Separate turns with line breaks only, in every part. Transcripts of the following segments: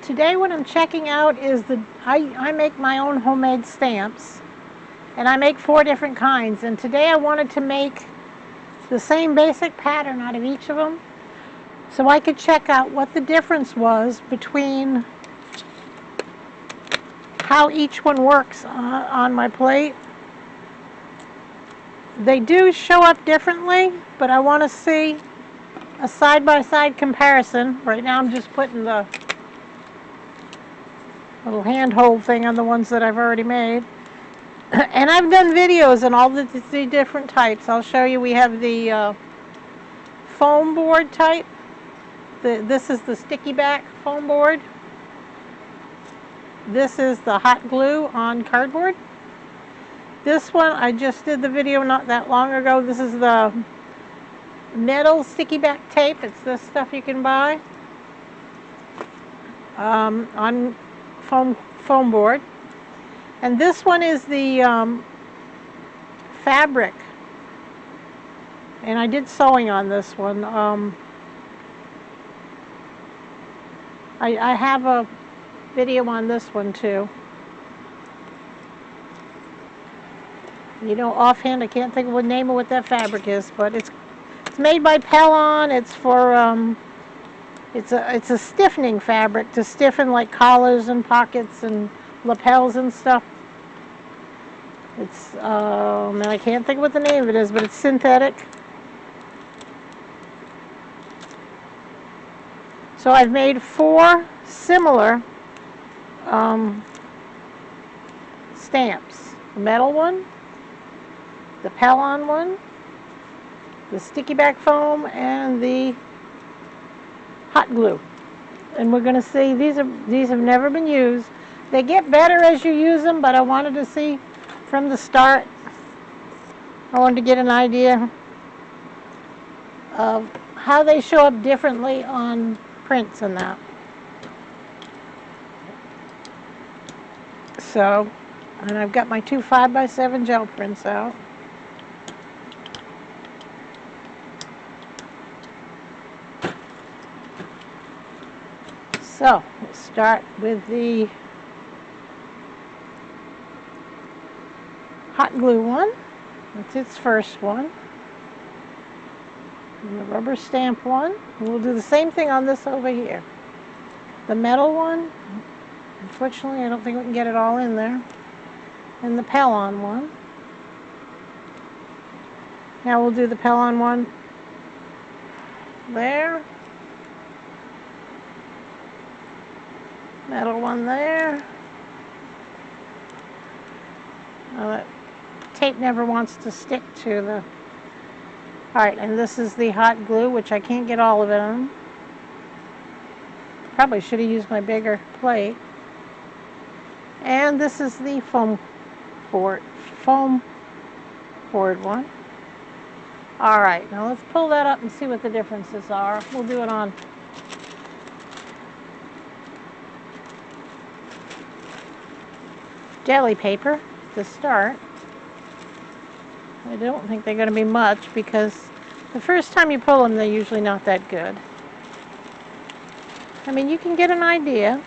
Today what I'm checking out is I make my own homemade stamps, and I make 4 different kinds, and today I wanted to make the same basic pattern out of each of them so I could check out what the difference was between how each one works on my plate. They do show up differently, but I want to see a side-by-side comparison. Right now I'm just putting the little handhold thing on the ones that I've already made. And I've done videos on all the different types. I'll show you. We have the foam board type. This is the sticky back foam board. This is the hot glue on cardboard. This one, I just did the video not that long ago. This is the metal sticky back tape. It's this stuff you can buy on foam board. And this one is the fabric. And I did sewing on this one. I have a video on this one too. You know, offhand, I can't think of the name of what that fabric is, but it's made by Pellon. It's for it's a stiffening fabric to stiffen like collars and pockets and lapels and stuff. It's and I can't think of what the name of it is, but it's synthetic. So I've made 4 similar stamps. The metal one, the Pellon one, the sticky back foam, and the hot glue. And we're going to see, these have never been used. They get better as you use them, but I wanted to see from the start. I wanted to get an idea of how they show up differently on prints and that. So, and I've got my 2 5x7 gel prints out. So, we'll start with the hot glue one. That's its first one. And the rubber stamp one. And we'll do the same thing on this over here. The metal one. Unfortunately, I don't think we can get it all in there. And the Pellon one. Now we'll do the Pellon one there. Metal one there. Oh, that tape never wants to stick to the... Alright, and this is the hot glue, which I can't get all of it on. Probably should have used my bigger plate. And this is the foam board one. Alright, now let's pull that up and see what the differences are. We'll do it on jelly paper to start. I don't think they're going to be much because the first time you pull them, they're usually not that good. I mean, you can get an idea.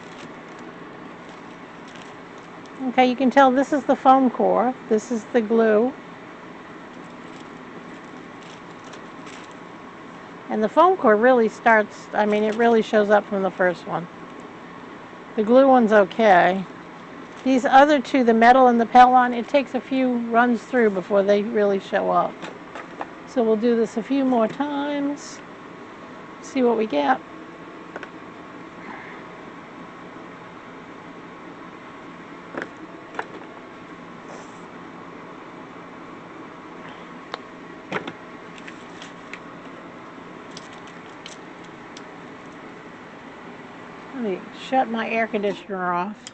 Okay, you can tell this is the foam core. This is the glue. And the foam core really starts, I mean, it really shows up from the first one. The glue one's okay. These other two, the metal and the Pellon, it takes a few runs through before they really show up. So we'll do this a few more times. See what we get. Let me shut my air conditioner off.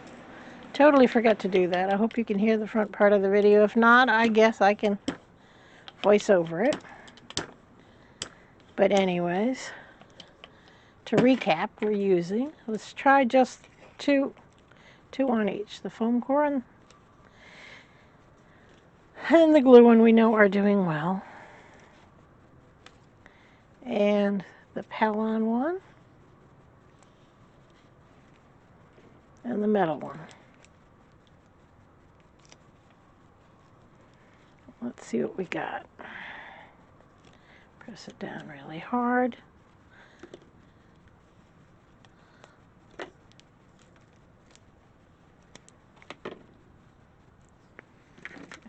Totally forgot to do that. I hope you can hear the front part of the video. If not, I guess I can voice over it. But anyways, to recap, we're using, let's try just two on each. The foam core and the glue one we know are doing well. And the Pellon one. and the metal one. Let's see what we got. Press it down really hard.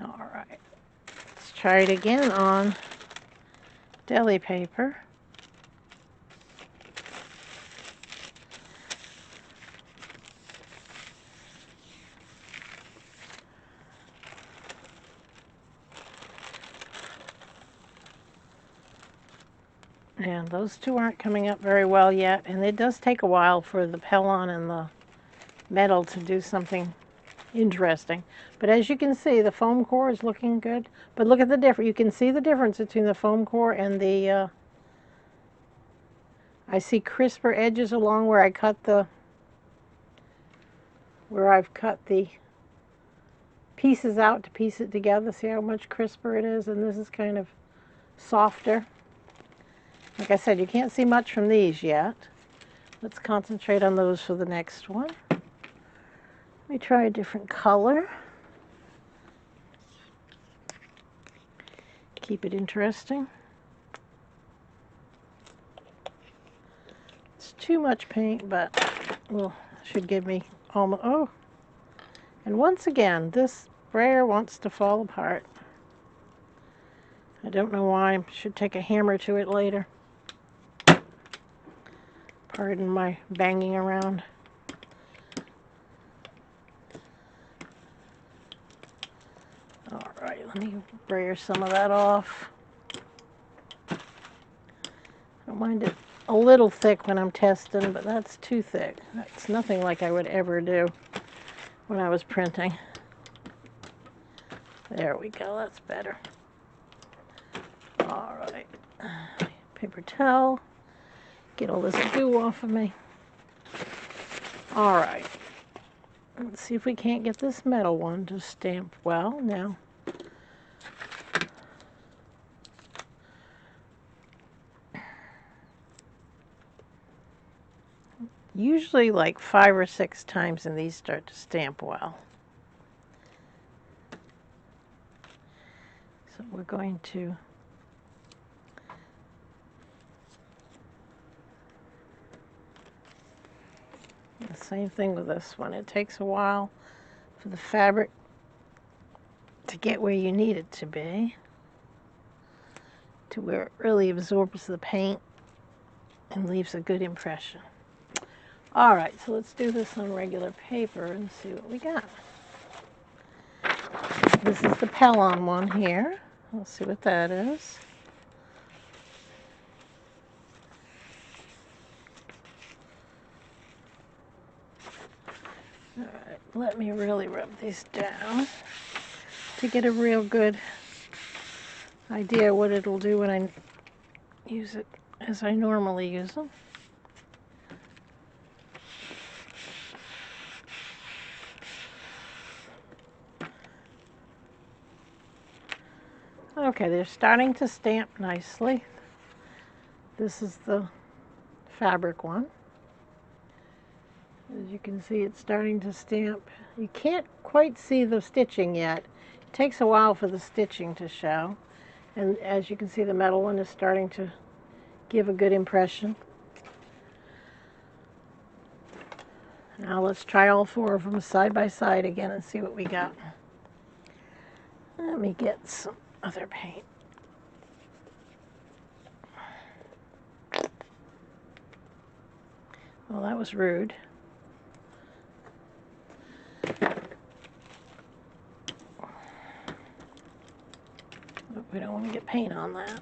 All right, let's try it again on deli paper. And those two aren't coming up very well yet, and it does take a while for the Pellon and the metal to do something interesting. But as you can see, the foam core is looking good. But look at the difference. You can see the difference between the foam core and the, I see crisper edges along where I've cut the pieces out to piece it together. See how much crisper it is? And this is kind of softer. Like I said, you can't see much from these yet. Let's concentrate on those for the next one. Let me try a different color. Keep it interesting. It's too much paint, but well, should give me almost, oh. And once again, this sprayer wants to fall apart. I don't know why. I should take a hammer to it later. Pardon my banging around. All right, let me brayer some of that off. I don't mind it a little thick when I'm testing, but that's too thick. That's nothing like I would ever do when I was printing. There we go, that's better. All right, paper towel. Get all this goo off of me. All right, let's see if we can't get this metal one to stamp well now. Usually like 5 or 6 times and these start to stamp well. So we're going to the same thing with this one. It takes a while for the fabric to get where you need it to be, to where it really absorbs the paint and leaves a good impression. All right, so let's do this on regular paper and see what we got. This is the Pellon one here. Let's see what that is. All right, let me really rub these down to get a real good idea what it'll do when I use it as I normally use them. Okay, they're starting to stamp nicely. This is the fabric one. As you can see, it's starting to stamp. You can't quite see the stitching yet. It takes a while for the stitching to show. And as you can see, the metal one is starting to give a good impression. Now let's try all 4 of them side by side again and see what we got. Let me get some other paint. Well, that was rude. But we don't want to get paint on that.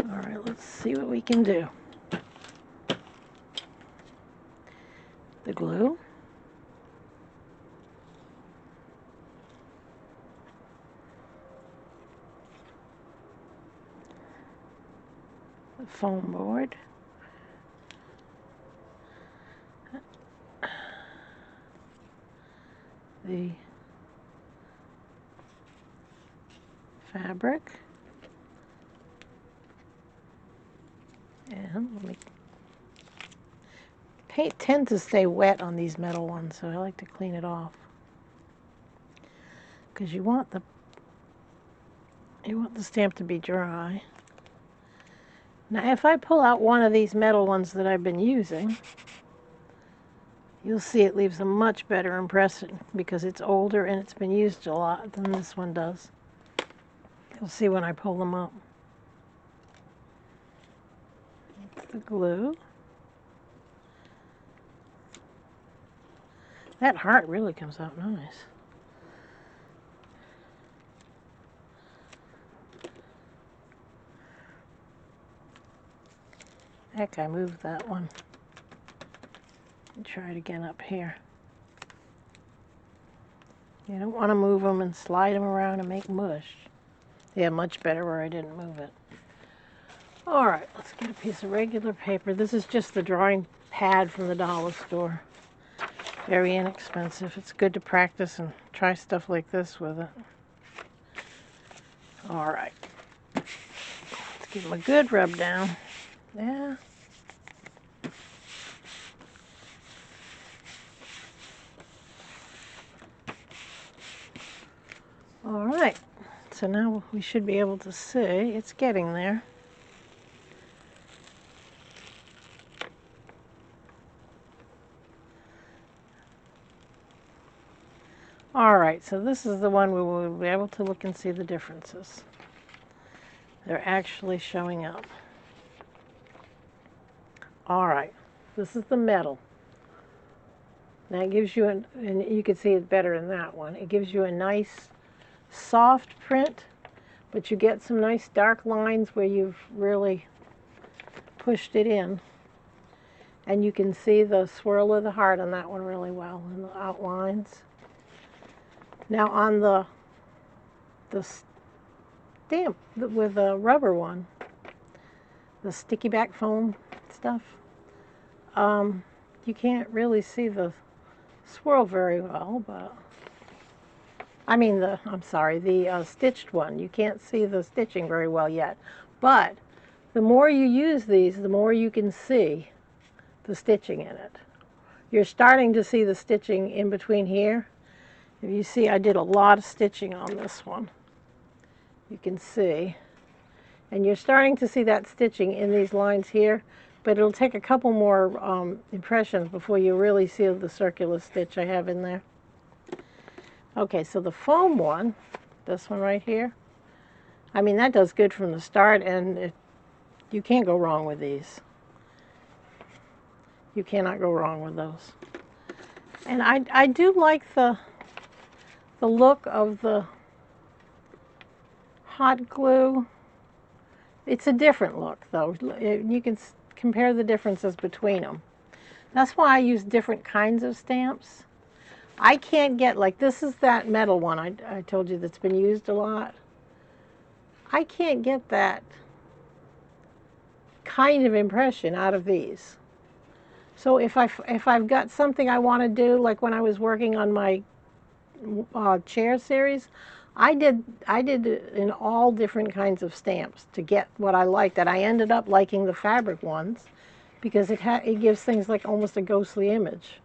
All right, let's see what we can do. The glue. The foam board. The fabric. And let me, paint tends to stay wet on these metal ones, so I like to clean it off. Because you want the stamp to be dry. Now if I pull out one of these metal ones that I've been using, you'll see it leaves a much better impression because it's older and it's been used a lot than this one does. You'll see when I pull them up. That's the glue. That heart really comes out nice. Heck, I moved that one. Try it again up here. You don't want to move them and slide them around and make mush. Yeah, much better where I didn't move it. All right, let's get a piece of regular paper. This is just the drawing pad from the dollar store. Very inexpensive. It's good to practice and try stuff like this with it. All right. Let's give them a good rub down. Yeah. All right. So now we should be able to see. It's getting there. All right, so this is the one where we'll be able to look and see the differences. They're actually showing up. All right, this is the metal. Now it gives you, and you can see it better in that one. It gives you a nice soft print, but you get some nice dark lines where you've really pushed it in. And you can see the swirl of the heart on that one really well in the outlines. Now on the stamp with the rubber one, the sticky back foam stuff, you can't really see the swirl very well, but I mean the stitched one. You can't see the stitching very well yet, but the more you use these, the more you can see the stitching in it. You're starting to see the stitching in between here. If you see, I did a lot of stitching on this one. You can see. And you're starting to see that stitching in these lines here, but it'll take a couple more impressions before you really see the circular stitch I have in there. Okay, so the foam one, this one right here, I mean, that does good from the start, and you can't go wrong with these. You cannot go wrong with those. And I do like the look of the hot glue. It's a different look, though. You can compare the differences between them. That's why I use different kinds of stamps. I can't get, like, this is that metal one I told you that's been used a lot. I can't get that kind of impression out of these. So if I've got something I want to do, like when I was working on my chair series, I did in all different kinds of stamps to get what I liked. And I ended up liking the fabric ones because it gives things like almost a ghostly image.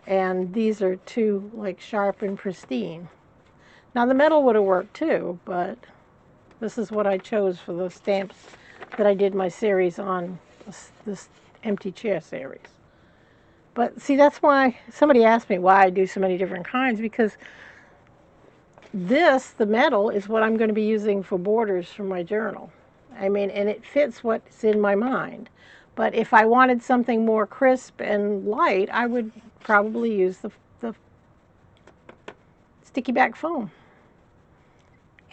And these are too like sharp and pristine. Now the metal would have worked too, but this is what I chose for the stamps that I did my series on, this empty chair series. But see, that's why somebody asked me why I do so many different kinds, because this, the metal, is what I'm going to be using for borders for my journal. I mean, and it fits what's in my mind. But if I wanted something more crisp and light, I would probably use the sticky back foam.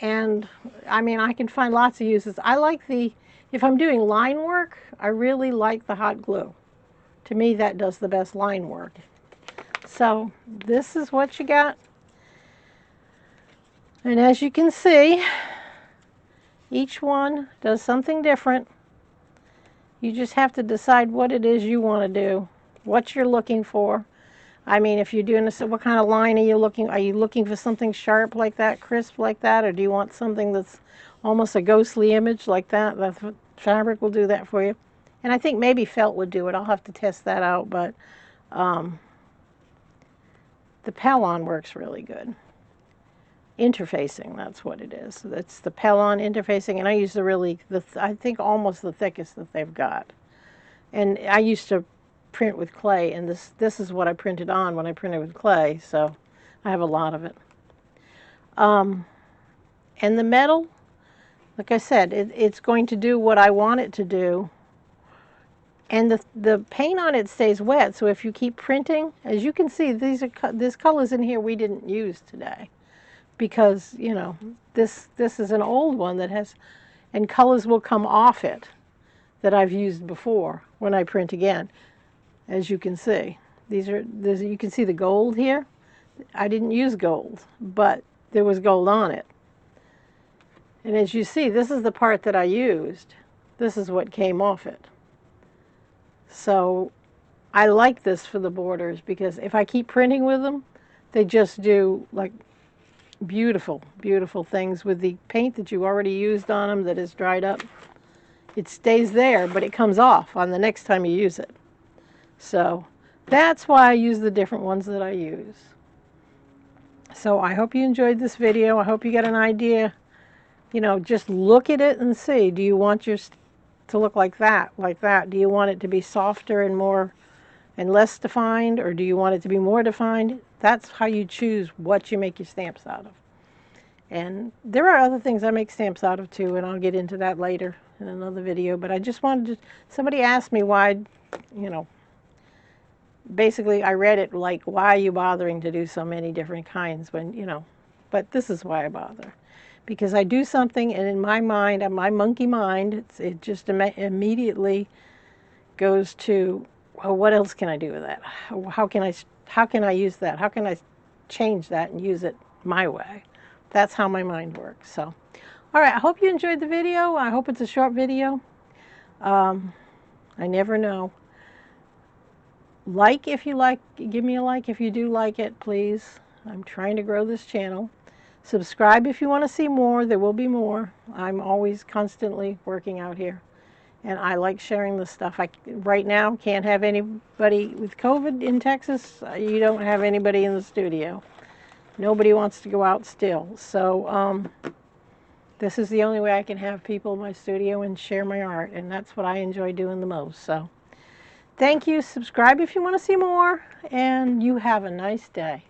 And I mean, I can find lots of uses. I like if I'm doing line work, I really like the hot glue. To me, that does the best line work. So this is what you got. And as you can see, each one does something different. You just have to decide what it is you want to do, what you're looking for. I mean, if you're doing this, what kind of line are you looking? Are you looking for something sharp like that, crisp like that, or do you want something that's almost a ghostly image like that? That's what fabric will do that for you. And I think maybe felt would do it. I'll have to test that out, but um, the Pellon works really good. Interfacing, that's what it is. It's the Pellon interfacing, and I use I think almost the thickest that they've got. And I used to print with clay, and this is what I printed on when I printed with clay, so I have a lot of it. And the metal, like I said, it's going to do what I want it to do. And the paint on it stays wet, so if you keep printing, as you can see, there's colors in here we didn't use today. Because, you know, this is an old one that has, and colors will come off it that I've used before when I print again, as you can see. You can see the gold here. I didn't use gold, but there was gold on it. And as you see, this is the part that I used. This is what came off it. So I like this for the borders because if I keep printing with them, they just do like beautiful, beautiful things with the paint that you already used on them that is dried up. It stays there, but it comes off on the next time you use it. So that's why I use the different ones that I use. So I hope you enjoyed this video. I hope you got an idea. You know, just look at it and see. Do you want yours to look like that, like that? Do you want it to be softer and more and less defined, or do you want it to be more defined? That's how you choose what you make your stamps out of. And there are other things I make stamps out of too, and I'll get into that later in another video. But I just wanted to, somebody asked me why, you know, basically I read it like, why are you bothering to do so many different kinds when, you know, but this is why I bother. Because I do something and in my mind, my monkey mind, it just immediately goes to, well, what else can I do with that? How can I use that? How can I change that and use it my way? That's how my mind works. So, all right, I hope you enjoyed the video. I hope it's a short video. I never know. Like if you like, give me a like if you do like it, please. I'm trying to grow this channel. Subscribe if you want to see more. There will be more. I'm always constantly working out here. And I like sharing this stuff. I right now can't have anybody with COVID in Texas. You don't have anybody in the studio. Nobody wants to go out still. So this is the only way I can have people in my studio and share my art. And that's what I enjoy doing the most. So thank you. Subscribe if you want to see more. And you have a nice day.